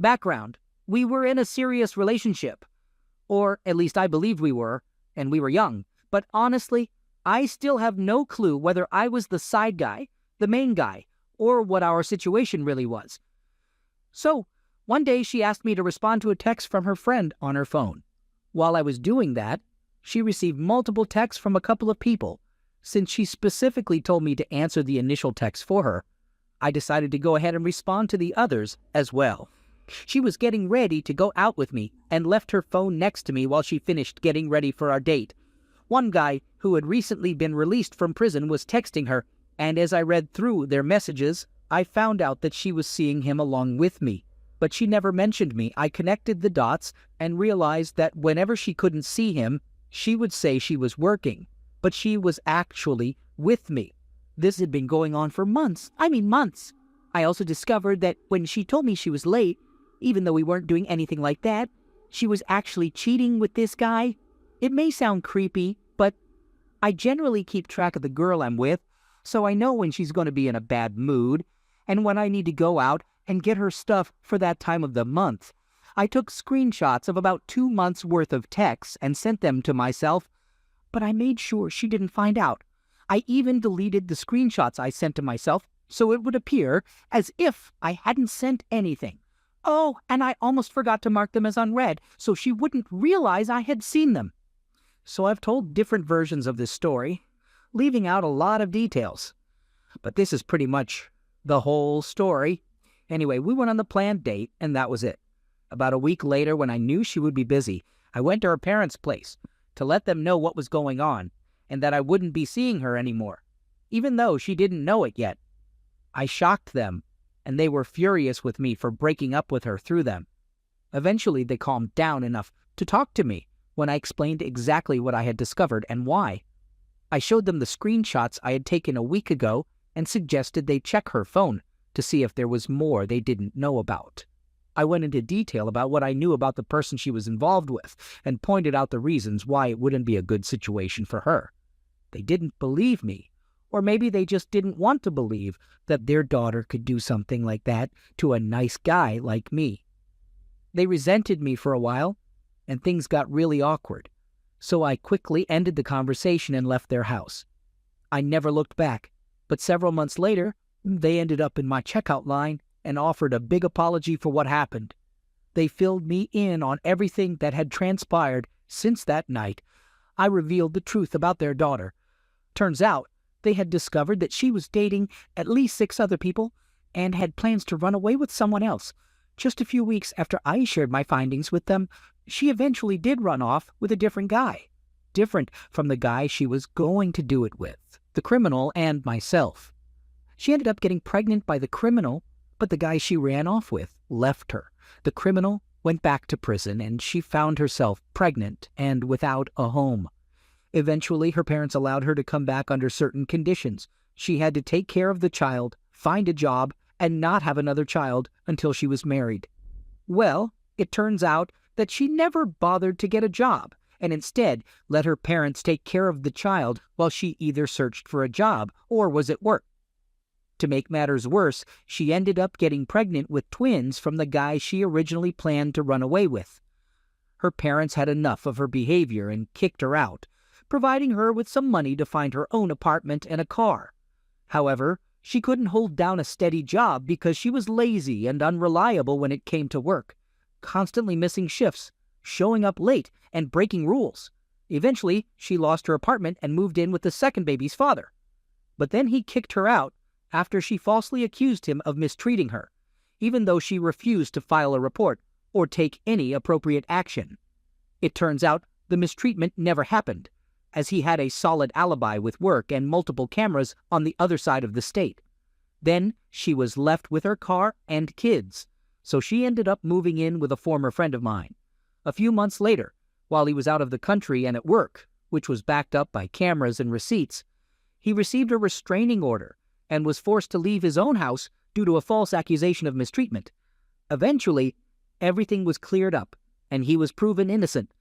Background: we were in a serious relationship. Or at least I believed we were, and we were young. But honestly, I still have no clue whether I was the side guy, the main guy, or what our situation really was. So, one day she asked me to respond to a text from her friend on her phone. While I was doing that, she received multiple texts from a couple of people. Since she specifically told me to answer the initial text for her, I decided to go ahead and respond to the others as well. She was getting ready to go out with me and left her phone next to me while she finished getting ready for our date. One guy who had recently been released from prison was texting her, and as I read through their messages, I found out that she was seeing him along with me. But she never mentioned me. I connected the dots and realized that whenever she couldn't see him, she would say she was working, but she was actually with me. This had been going on for months. I mean months. I also discovered that when she told me she was late, even though we weren't doing anything like that, she was actually cheating with this guy. It may sound creepy, but I generally keep track of the girl I'm with, so I know when she's going to be in a bad mood, and when I need to go out and get her stuff for that time of the month. I took screenshots of about 2 months' worth of texts and sent them to myself, but I made sure she didn't find out. I even deleted the screenshots I sent to myself so it would appear as if I hadn't sent anything. Oh, and I almost forgot to mark them as unread, so she wouldn't realize I had seen them. So I've told different versions of this story, leaving out a lot of details. But this is pretty much the whole story. Anyway, we went on the planned date, and that was it. About a week later, when I knew she would be busy, I went to her parents' place to let them know what was going on, and that I wouldn't be seeing her anymore, even though she didn't know it yet. I shocked them, and they were furious with me for breaking up with her through them. Eventually, they calmed down enough to talk to me when I explained exactly what I had discovered and why. I showed them the screenshots I had taken a week ago and suggested they check her phone to see if there was more they didn't know about. I went into detail about what I knew about the person she was involved with and pointed out the reasons why it wouldn't be a good situation for her. They didn't believe me, or maybe they just didn't want to believe that their daughter could do something like that to a nice guy like me. They resented me for a while, and things got really awkward, so I quickly ended the conversation and left their house. I never looked back, but several months later, they ended up in my checkout line and offered a big apology for what happened. They filled me in on everything that had transpired since that night. I revealed the truth about their daughter. Turns out, they had discovered that she was dating at least 6 other people and had plans to run away with someone else. Just a few weeks after I shared my findings with them, she eventually did run off with a different guy. Different from the guy she was going to do it with, the criminal and myself. She ended up getting pregnant by the criminal, but the guy she ran off with left her. The criminal went back to prison, and she found herself pregnant and without a home. Eventually, her parents allowed her to come back under certain conditions. She had to take care of the child, find a job, and not have another child until she was married. Well, it turns out that she never bothered to get a job, and instead let her parents take care of the child while she either searched for a job or was at work. To make matters worse, she ended up getting pregnant with twins from the guy she originally planned to run away with. Her parents had enough of her behavior and kicked her out, providing her with some money to find her own apartment and a car. However, she couldn't hold down a steady job because she was lazy and unreliable when it came to work, constantly missing shifts, showing up late, and breaking rules. Eventually, she lost her apartment and moved in with the second baby's father. But then he kicked her out after she falsely accused him of mistreating her, even though she refused to file a report or take any appropriate action. It turns out the mistreatment never happened, as he had a solid alibi with work and multiple cameras on the other side of the state. Then she was left with her car and kids, so she ended up moving in with a former friend of mine. A few months later, while he was out of the country and at work, which was backed up by cameras and receipts, he received a restraining order and was forced to leave his own house due to a false accusation of mistreatment. Eventually, everything was cleared up, and he was proven innocent,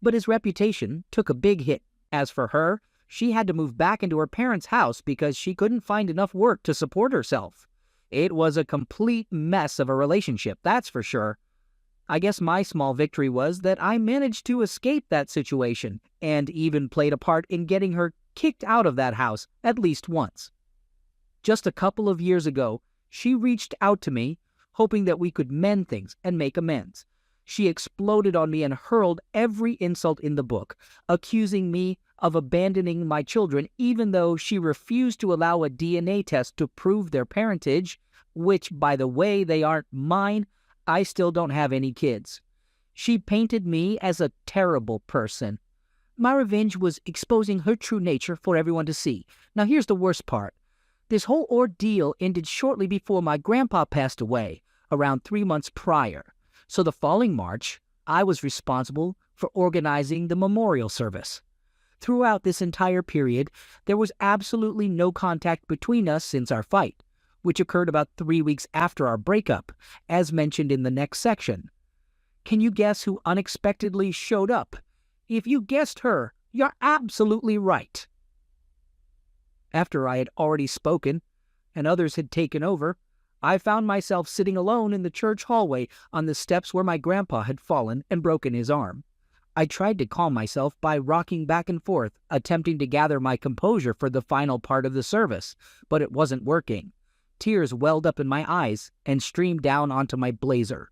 but his reputation took a big hit. As for her, she had to move back into her parents' house because she couldn't find enough work to support herself. It was a complete mess of a relationship, that's for sure. I guess my small victory was that I managed to escape that situation and even played a part in getting her kicked out of that house at least once. Just a couple of years ago, she reached out to me, hoping that we could mend things and make amends. She exploded on me and hurled every insult in the book, accusing me of abandoning my children even though she refused to allow a DNA test to prove their parentage, which, by the way, they aren't mine. I still don't have any kids. She painted me as a terrible person. My revenge was exposing her true nature for everyone to see. Now here's the worst part. This whole ordeal ended shortly before my grandpa passed away, around 3 months prior. So the following March, I was responsible for organizing the memorial service. Throughout this entire period, there was absolutely no contact between us since our fight, which occurred about 3 weeks after our breakup, as mentioned in the next section. Can you guess who unexpectedly showed up? If you guessed her, you're absolutely right. After I had already spoken, and others had taken over, I found myself sitting alone in the church hallway on the steps where my grandpa had fallen and broken his arm. I tried to calm myself by rocking back and forth, attempting to gather my composure for the final part of the service, but it wasn't working. Tears welled up in my eyes and streamed down onto my blazer.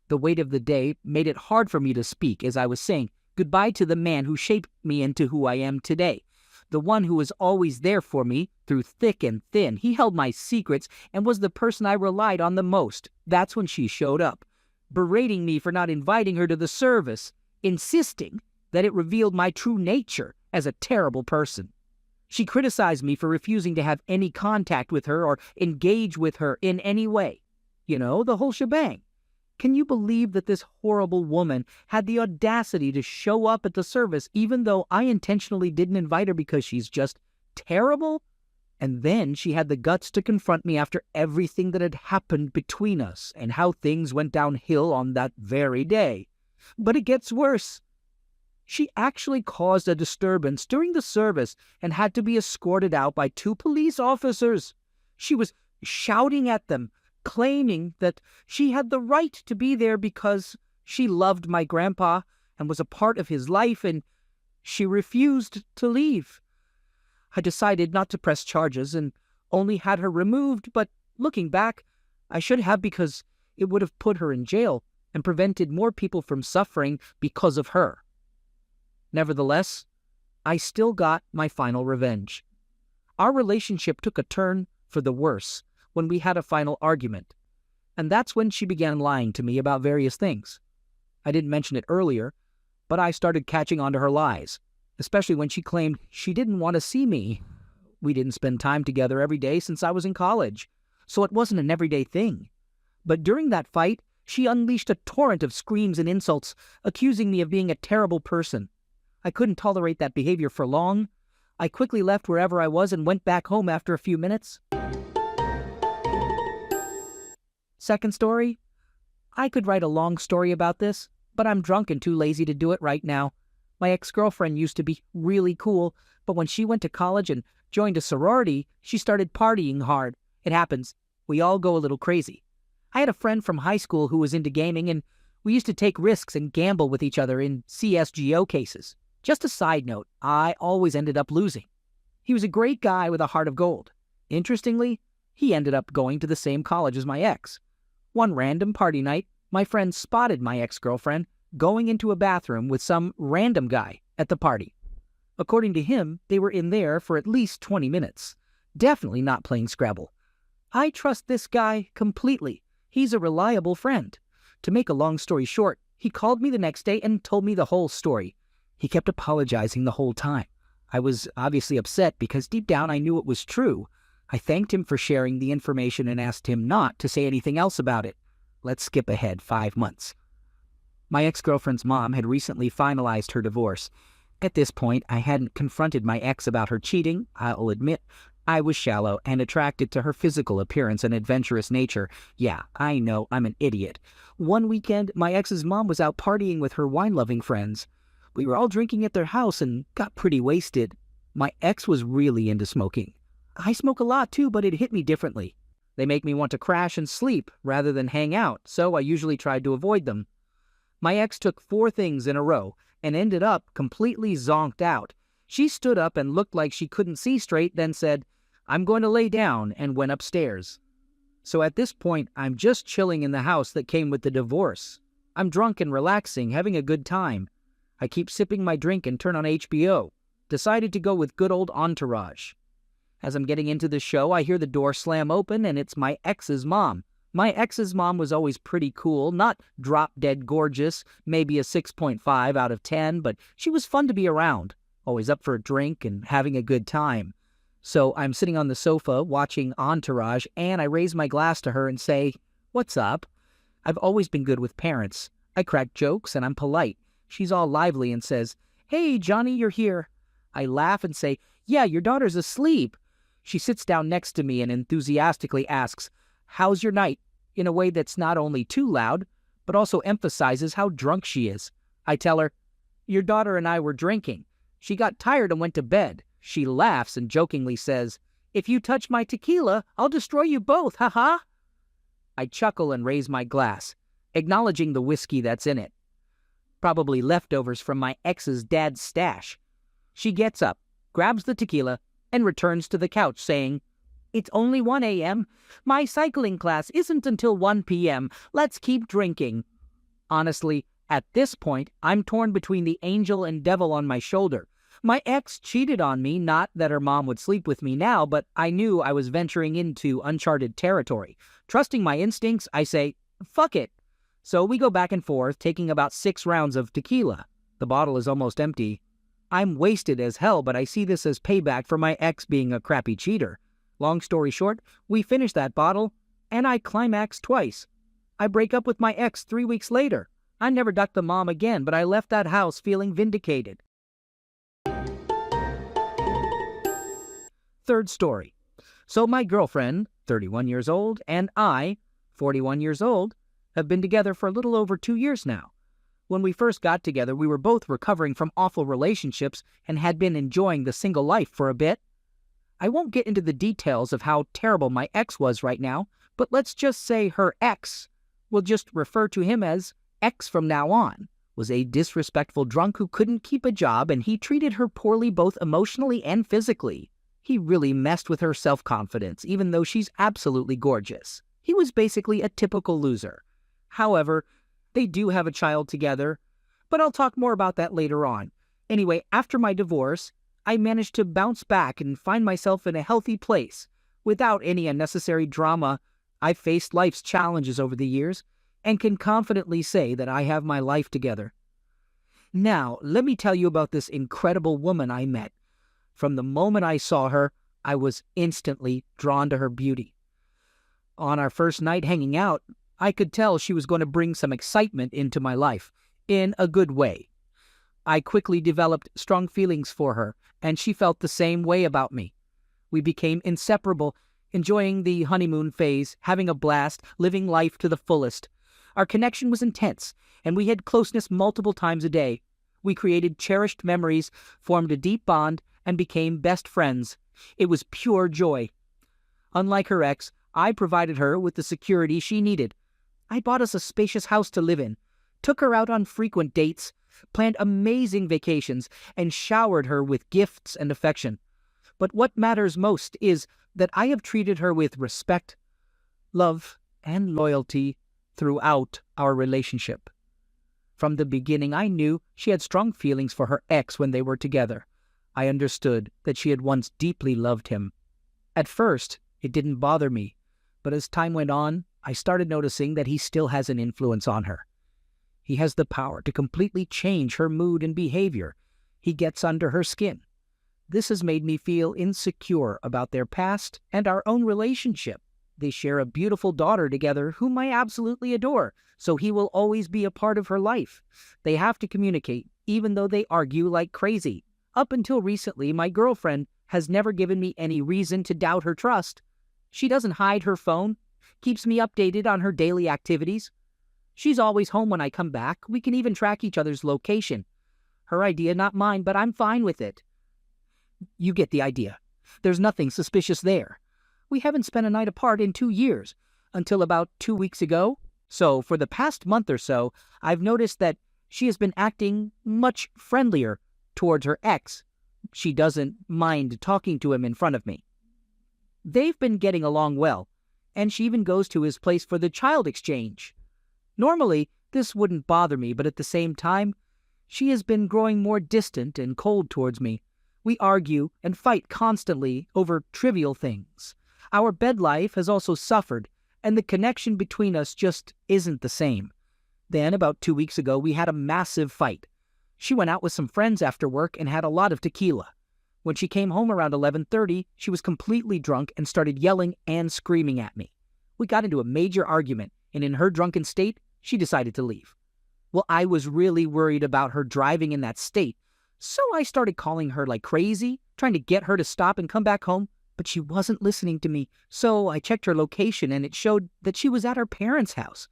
The weight of the day made it hard for me to speak as I was saying goodbye to the man who shaped me into who I am today. The one who was always there for me through thick and thin. He held my secrets and was the person I relied on the most. That's when she showed up, berating me for not inviting her to the service, insisting that it revealed my true nature as a terrible person. She criticized me for refusing to have any contact with her or engage with her in any way. You know, the whole shebang. Can you believe that this horrible woman had the audacity to show up at the service even though I intentionally didn't invite her because she's just terrible? And then she had the guts to confront me after everything that had happened between us and how things went downhill on that very day. But it gets worse. She actually caused a disturbance during the service and had to be escorted out by 2 police officers. She was shouting at them, claiming that she had the right to be there because she loved my grandpa and was a part of his life, and she refused to leave. I decided not to press charges and only had her removed, but looking back, I should have because it would have put her in jail and prevented more people from suffering because of her. Nevertheless, I still got my final revenge. Our relationship took a turn for the worse when we had a final argument, and that's when she began lying to me about various things. I didn't mention it earlier, but I started catching on to her lies, especially when she claimed she didn't want to see me. We didn't spend time together every day since I was in college, so it wasn't an everyday thing. But during that fight, she unleashed a torrent of screams and insults, accusing me of being a terrible person. I couldn't tolerate that behavior for long. I quickly left wherever I was and went back home after a few minutes. Second story? I could write a long story about this, but I'm drunk and too lazy to do it right now. My ex-girlfriend used to be really cool, but when she went to college and joined a sorority, she started partying hard. It happens. We all go a little crazy. I had a friend from high school who was into gaming, and we used to take risks and gamble with each other in CSGO cases. Just a side note, I always ended up losing. He was a great guy with a heart of gold. Interestingly, he ended up going to the same college as my ex. One random party night, my friend spotted my ex-girlfriend going into a bathroom with some random guy at the party. According to him, they were in there for at least 20 minutes. Definitely not playing Scrabble. I trust this guy completely. He's a reliable friend. To make a long story short, he called me the next day and told me the whole story. He kept apologizing the whole time. I was obviously upset because deep down I knew it was true. I thanked him for sharing the information and asked him not to say anything else about it. Let's skip ahead 5 months. My ex-girlfriend's mom had recently finalized her divorce. At this point, I hadn't confronted my ex about her cheating. I'll admit, I was shallow and attracted to her physical appearance and adventurous nature. Yeah, I know, I'm an idiot. One weekend, my ex's mom was out partying with her wine-loving friends. We were all drinking at their house and got pretty wasted. My ex was really into smoking. I smoke a lot too, but it hit me differently. They make me want to crash and sleep rather than hang out, so I usually tried to avoid them. My ex took 4 things in a row and ended up completely zonked out. She stood up and looked like she couldn't see straight, then said, "I'm going to lay down," and went upstairs. So at this point, I'm just chilling in the house that came with the divorce. I'm drunk and relaxing, having a good time. I keep sipping my drink and turn on HBO. Decided to go with good old Entourage. As I'm getting into the show, I hear the door slam open, and it's my ex's mom. My ex's mom was always pretty cool, not drop-dead gorgeous, maybe a 6.5 out of 10, but she was fun to be around, always up for a drink and having a good time. So I'm sitting on the sofa watching Entourage, and I raise my glass to her and say, "What's up?" I've always been good with parents. I crack jokes and I'm polite. She's all lively and says, "Hey, Johnny, you're here." I laugh and say, "Yeah, your daughter's asleep." She sits down next to me and enthusiastically asks, "How's your night?" in a way that's not only too loud, but also emphasizes how drunk she is. I tell her, "Your daughter and I were drinking. She got tired and went to bed." She laughs and jokingly says, "If you touch my tequila, I'll destroy you both, haha." I chuckle and raise my glass, acknowledging the whiskey that's in it. Probably leftovers from my ex's dad's stash. She gets up, grabs the tequila, and returns to the couch saying, "It's only 1 a.m. My cycling class isn't until 1 p.m. Let's keep drinking." Honestly, at this point, I'm torn between the angel and devil on my shoulder. My ex cheated on me, not that her mom would sleep with me now, but I knew I was venturing into uncharted territory. Trusting my instincts, I say, "Fuck it." So we go back and forth, taking about 6 rounds of tequila. The bottle is almost empty. I'm wasted as hell, but I see this as payback for my ex being a crappy cheater. Long story short, we finish that bottle, and I climax twice. I break up with my ex 3 weeks later. I never ducked the mom again, but I left that house feeling vindicated. Third story. So my girlfriend, 31 years old, and I, 41 years old, have been together for a little over 2 years now. When we first got together, we were both recovering from awful relationships and had been enjoying the single life for a bit. I won't get into the details of how terrible my ex was right now, but let's just say her ex, we'll just refer to him as X from now on, was a disrespectful drunk who couldn't keep a job, and he treated her poorly both emotionally and physically. He really messed with her self-confidence, even though she's absolutely gorgeous. He was basically a typical loser. However, they do have a child together, but I'll talk more about that later on. Anyway, after my divorce, I managed to bounce back and find myself in a healthy place. Without any unnecessary drama, I've faced life's challenges over the years and can confidently say that I have my life together. Now, let me tell you about this incredible woman I met. From the moment I saw her, I was instantly drawn to her beauty. On our first night hanging out, I could tell she was going to bring some excitement into my life, in a good way. I quickly developed strong feelings for her, and she felt the same way about me. We became inseparable, enjoying the honeymoon phase, having a blast, living life to the fullest. Our connection was intense, and we had closeness multiple times a day. We created cherished memories, formed a deep bond, and became best friends. It was pure joy. Unlike her ex, I provided her with the security she needed. I bought us a spacious house to live in, took her out on frequent dates, planned amazing vacations, and showered her with gifts and affection. But what matters most is that I have treated her with respect, love, and loyalty throughout our relationship. From the beginning, I knew she had strong feelings for her ex when they were together. I understood that she had once deeply loved him. At first, it didn't bother me, but as time went on, I started noticing that he still has an influence on her. He has the power to completely change her mood and behavior. He gets under her skin. This has made me feel insecure about their past and our own relationship. They share a beautiful daughter together whom I absolutely adore, so he will always be a part of her life. They have to communicate, even though they argue like crazy. Up until recently, my girlfriend has never given me any reason to doubt her trust. She doesn't hide her phone, keeps me updated on her daily activities. She's always home when I come back. We can even track each other's location. Her idea, not mine, but I'm fine with it. You get the idea. There's nothing suspicious there. We haven't spent a night apart in 2 years, until about 2 weeks ago. So for the past month or so, I've noticed that she has been acting much friendlier towards her ex. She doesn't mind talking to him in front of me. They've been getting along well, and she even goes to his place for the child exchange. Normally, this wouldn't bother me, but at the same time, she has been growing more distant and cold towards me. We argue and fight constantly over trivial things. Our bed life has also suffered, and the connection between us just isn't the same. Then, about 2 weeks ago, we had a massive fight. She went out with some friends after work and had a lot of tequila. When she came home around 11:30, she was completely drunk and started yelling and screaming at me. We got into a major argument, and in her drunken state, she decided to leave. Well, I was really worried about her driving in that state, so I started calling her like crazy, trying to get her to stop and come back home, but she wasn't listening to me. So I checked her location, and it showed that she was at her parents' house.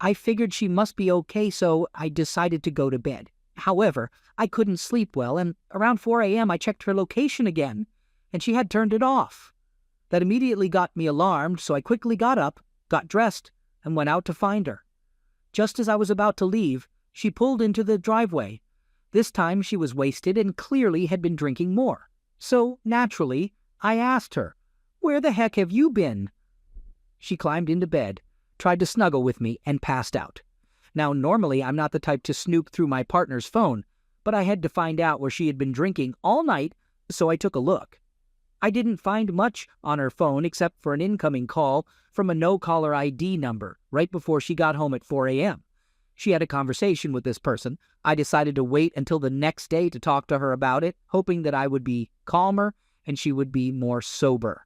I figured she must be okay, so I decided to go to bed. However, I couldn't sleep well, and around 4 a.m. I checked her location again, and she had turned it off. That immediately got me alarmed, so I quickly got up, got dressed, and went out to find her. Just as I was about to leave, she pulled into the driveway. This time she was wasted and clearly had been drinking more. So, naturally, I asked her, "Where the heck have you been?" She climbed into bed, tried to snuggle with me, and passed out. Now, normally I'm not the type to snoop through my partner's phone, but I had to find out where she had been drinking all night, so I took a look. I didn't find much on her phone except for an incoming call from a no-caller ID number right before she got home at 4 a.m. She had a conversation with this person. I decided to wait until the next day to talk to her about it, hoping that I would be calmer and she would be more sober.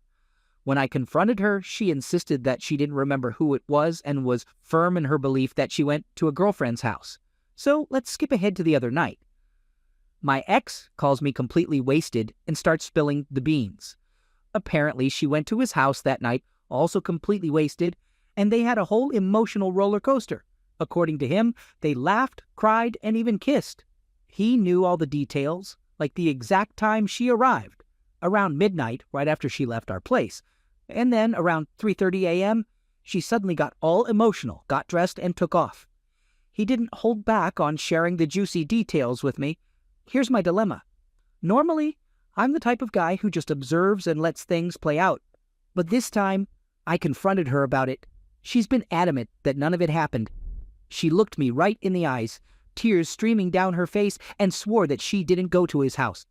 When I confronted her, she insisted that she didn't remember who it was and was firm in her belief that she went to a girlfriend's house. So let's skip ahead to the other night. My ex calls me completely wasted and starts spilling the beans. Apparently, she went to his house that night, also completely wasted, and they had a whole emotional roller coaster. According to him, they laughed, cried, and even kissed. He knew all the details, like the exact time she arrived, around midnight, right after she left our place. And then, around 3:30 a.m., she suddenly got all emotional, got dressed, and took off. He didn't hold back on sharing the juicy details with me. Here's my dilemma. Normally, I'm the type of guy who just observes and lets things play out. But this time, I confronted her about it. She's been adamant that none of it happened. She looked me right in the eyes, tears streaming down her face, and swore that she didn't go to his house.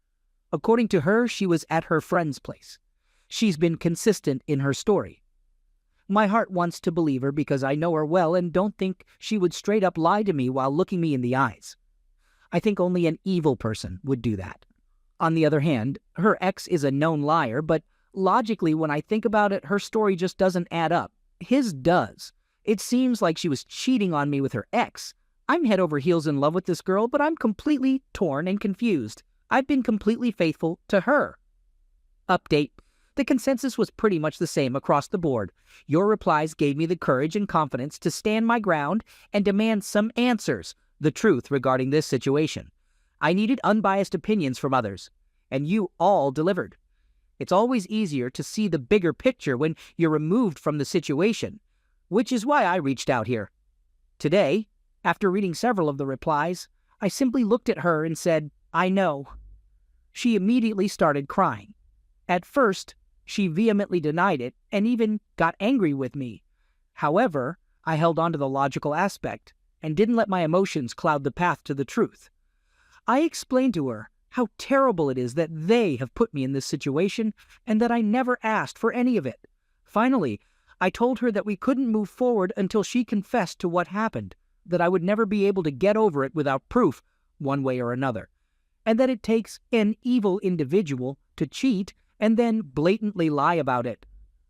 According to her, she was at her friend's place. She's been consistent in her story. My heart wants to believe her because I know her well and don't think she would straight up lie to me while looking me in the eyes. I think only an evil person would do that. On the other hand, her ex is a known liar, but logically, when I think about it, her story just doesn't add up. His does. It seems like she was cheating on me with her ex. I'm head over heels in love with this girl, but I'm completely torn and confused. I've been completely faithful to her. Update. The consensus was pretty much the same across the board. Your replies gave me the courage and confidence to stand my ground and demand some answers, the truth regarding this situation. I needed unbiased opinions from others, and you all delivered. It's always easier to see the bigger picture when you're removed from the situation, which is why I reached out here. Today, after reading several of the replies, I simply looked at her and said, "I know." She immediately started crying. At first, she vehemently denied it and even got angry with me. However, I held on to the logical aspect and didn't let my emotions cloud the path to the truth. I explained to her how terrible it is that they have put me in this situation and that I never asked for any of it. Finally, I told her that we couldn't move forward until she confessed to what happened, that I would never be able to get over it without proof, one way or another, and that it takes an evil individual to cheat and then blatantly lie about it.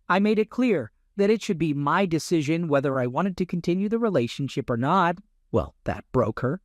I made it clear that it should be my decision whether I wanted to continue the relationship or not. Well, that broke her.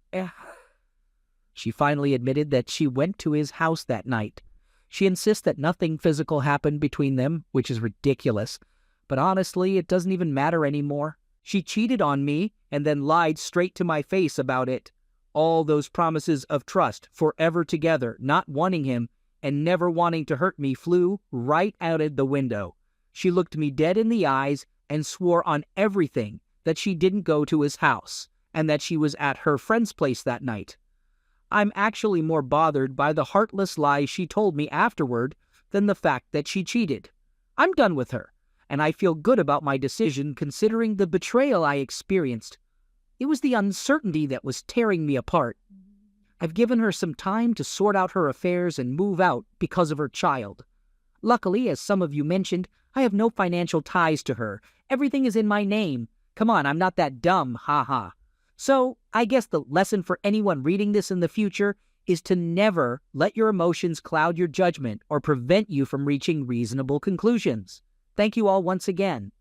She finally admitted that she went to his house that night. She insists that nothing physical happened between them, which is ridiculous. But honestly, it doesn't even matter anymore. She cheated on me and then lied straight to my face about it. All those promises of trust, forever together, not wanting him, and never wanting to hurt me flew right out of the window. She looked me dead in the eyes and swore on everything that she didn't go to his house and that she was at her friend's place that night. I'm actually more bothered by the heartless lie she told me afterward than the fact that she cheated. I'm done with her, and I feel good about my decision considering the betrayal I experienced. It was the uncertainty that was tearing me apart. I've given her some time to sort out her affairs and move out because of her child. Luckily, as some of you mentioned, I have no financial ties to her. Everything is in my name. Come on, I'm not that dumb, haha. So, I guess the lesson for anyone reading this in the future is to never let your emotions cloud your judgment or prevent you from reaching reasonable conclusions. Thank you all once again.